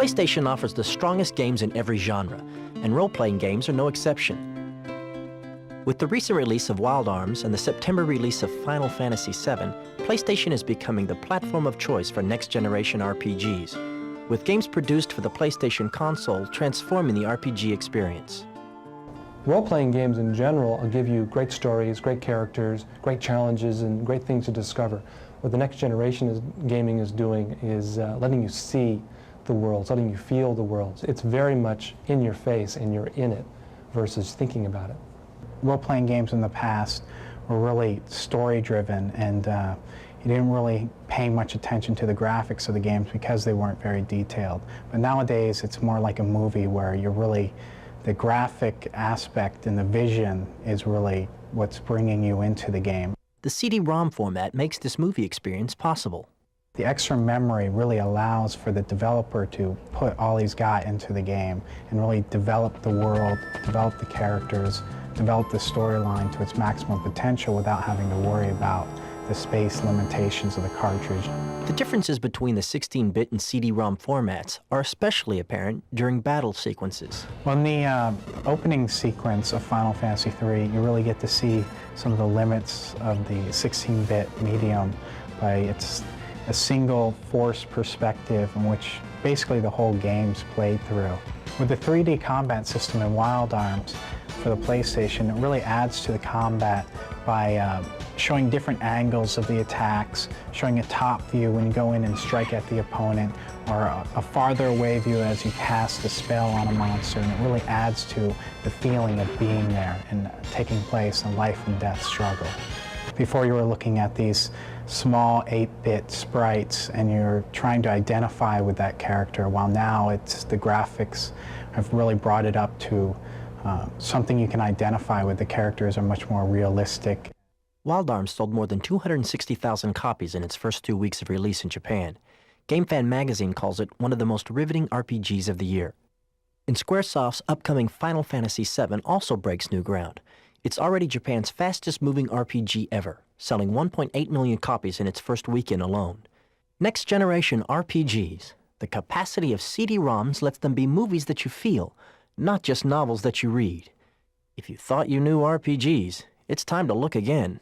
PlayStation offers the strongest games in every genre, and role-playing games are no exception. With the recent release of Wild Arms and the September release of Final Fantasy VII, PlayStation is becoming the platform of choice for next-generation RPGs, with games produced for the PlayStation console transforming the RPG experience. Role-playing games in general will give you great stories, great characters, great challenges, and great things to discover. What the next generation gaming is doing is letting you see the worlds, letting you feel the worlds. It's very much in your face and you're in it versus thinking about it. Role-playing games in the past were really story-driven, and you didn't really pay much attention to the graphics of the games because they weren't very detailed. But nowadays it's more like a movie where you're really, the graphic aspect and the vision is really what's bringing you into the game. The CD-ROM format makes this movie experience possible. The extra memory really allows for the developer to put all he's got into the game and really develop the world, develop the characters, develop the storyline to its maximum potential without having to worry about the space limitations of the cartridge. The differences between the 16-bit and CD-ROM formats are especially apparent during battle sequences. Well, in the opening sequence of Final Fantasy III, you really get to see some of the limits of the 16-bit medium by its a single force perspective in which basically the whole game's played through. With the 3D combat system in Wild Arms for the PlayStation, it really adds to the combat by showing different angles of the attacks, showing a top view when you go in and strike at the opponent, or a farther away view as you cast a spell on a monster, and it really adds to the feeling of being there and taking place in life and death struggle. Before you were looking at these small 8-bit sprites and you're trying to identify with that character, while now it's the graphics have really brought it up to something you can identify with. The characters are much more realistic. Wild Arms sold more than 260,000 copies in its first 2 weeks of release in Japan. GameFan magazine calls it one of the most riveting RPGs of the year. And Squaresoft's upcoming Final Fantasy VII also breaks new ground. It's already Japan's fastest-moving RPG ever, selling 1.8 million copies in its first weekend alone. Next-generation RPGs, the capacity of CD-ROMs lets them be movies that you feel, not just novels that you read. If you thought you knew RPGs, it's time to look again.